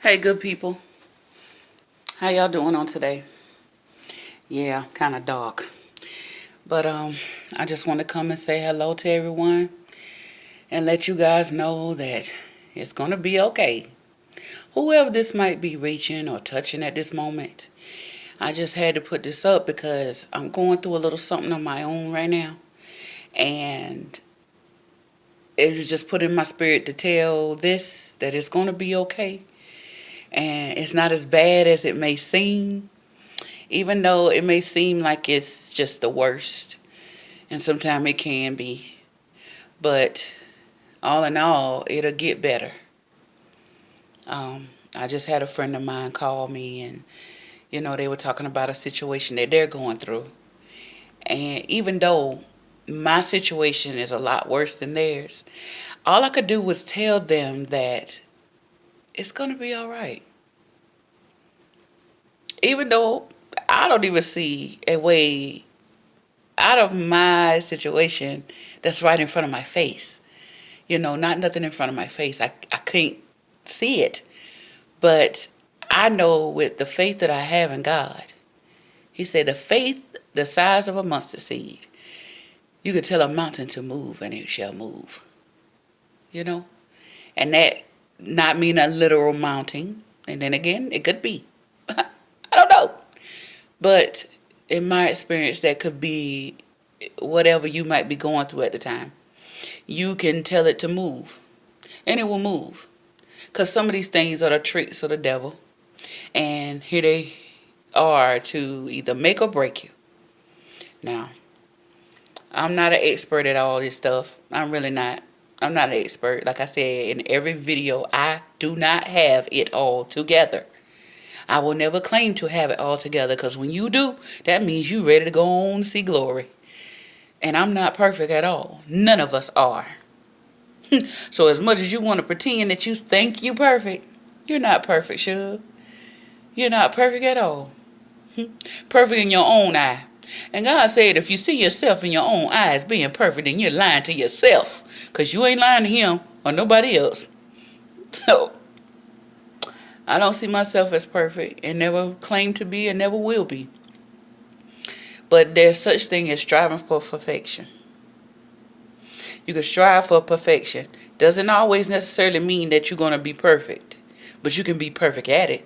Hey, good people. How y'all doing on today? Yeah, kind of dark. But I just want to come and say hello to everyone and let you guys know that it's going to be okay. Whoever this might be reaching or touching at this moment, I just had to put this up because I'm going through a little something on my own right now. And it was just put in my spirit to tell this that it's going to be okay. And it's not as bad as it may seem, even though it may seem like it's just the worst, and sometimes it can be. But all in all, it'll get better. I just had a friend of mine call me, and they were talking about a situation that they're going through. And even though my situation is a lot worse than theirs, all I could do was tell them that it's going to be all right. Even though I don't even see a way out of my situation that's right in front of my face. Not nothing in front of my face. I can't see it. But I know with the faith that I have in God, He said the faith the size of a mustard seed, you could tell a mountain to move and it shall move. You know? And that not mean a literal mountain. And then again, it could be. I don't know. But in my experience, that could be whatever you might be going through at the time. You can tell it to move, and it will move. Because some of these things are the tricks of the devil, and here they are to either make or break you. Now, I'm not an expert at all this stuff. I'm really not. I'm not an expert. Like I said in every video, I do not have it all together. I will never claim to have it all together, because when you do, that means you ready to go on to see glory. And I'm not perfect at all. None of us are. So as much as you want to pretend that you think you perfect, you're not perfect, Suge. You're not perfect at all. Perfect in your own eye. And God said if you see yourself in your own eyes being perfect, then you're lying to yourself. Because you ain't lying to Him or nobody else. So, I don't see myself as perfect and never claim to be and never will be. But there's such thing as striving for perfection. You can strive for perfection. Doesn't always necessarily mean that you're going to be perfect. But you can be perfect at it.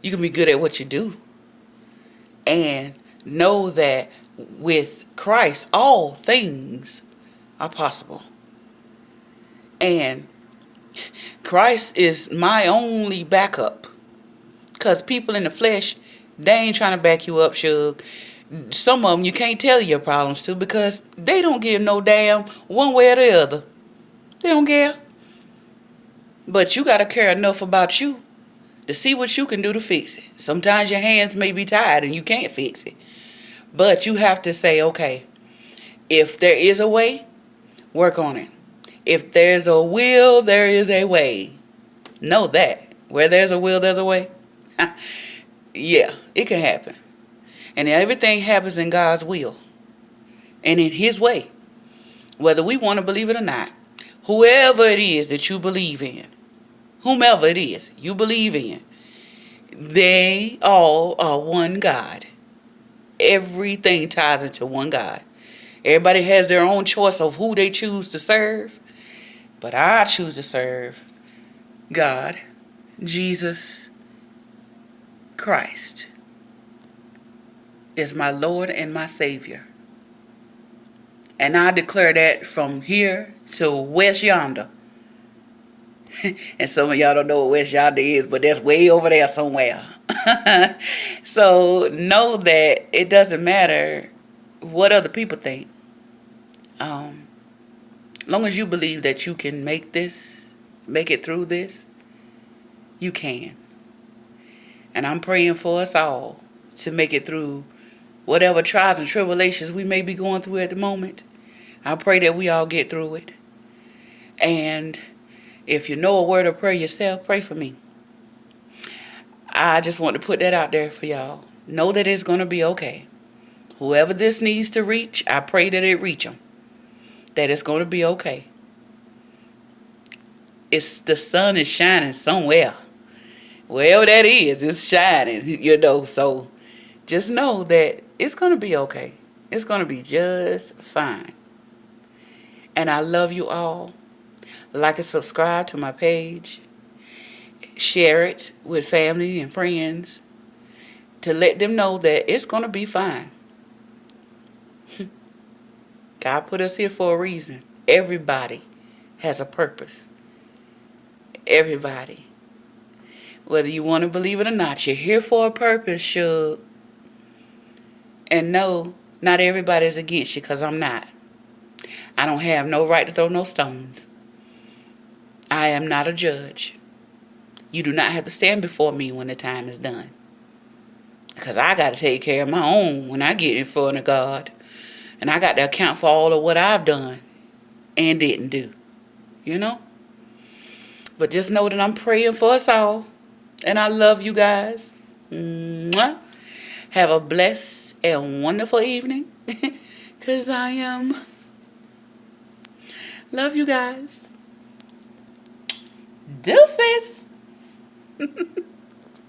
You can be good at what you do. And know that with Christ, all things are possible. And Christ is my only backup. Because people in the flesh, they ain't trying to back you up, Suge. Some of them you can't tell your problems to because they don't give no damn one way or the other. They don't care. But you got to care enough about you to see what you can do to fix it. Sometimes your hands may be tied and you can't fix it. But you have to say, okay, if there is a way, work on it. If there's a will, there is a way. Know that. Where there's a will, there's a way. Yeah, it can happen. And everything happens in God's will and in His way. Whether we want to believe it or not. Whoever it is that you believe in, whomever it is you believe in, they all are one God. Everything ties into one God. Everybody has their own choice of who they choose to serve. But I choose to serve God, Jesus Christ is my Lord and my Savior. And I declare that from here to West Yonder. And some of y'all don't know what West Yonder is, but that's way over there somewhere. So know that it doesn't matter what other people think. Long as you believe that you can make it through this, you can. And I'm praying for us all to make it through whatever trials and tribulations we may be going through at the moment. I pray that we all get through it. And if you know a word of prayer yourself, pray for me. I just want to put that out there for y'all. Know that it's going to be okay. Whoever this needs to reach, I pray that it reach them. That it's going to be okay. The sun is shining somewhere. Well, that is. It's shining, So just know that it's going to be okay. It's going to be just fine. And I love you all. Like and subscribe to my page. Share it with family and friends to let them know that it's going to be fine. God put us here for a reason. Everybody has a purpose. Everybody. Whether you want to believe it or not, you're here for a purpose, Suge. And no, not everybody is against you, because I'm not. I don't have no right to throw no stones. I am not a judge. You do not have to stand before me when the time is done. Because I got to take care of my own when I get in front of God. And I got to account for all of what I've done and didn't do. You know? But just know that I'm praying for us all. And I love you guys. Mwah. Have a blessed and wonderful evening. Because I am. Love you guys. Deuces.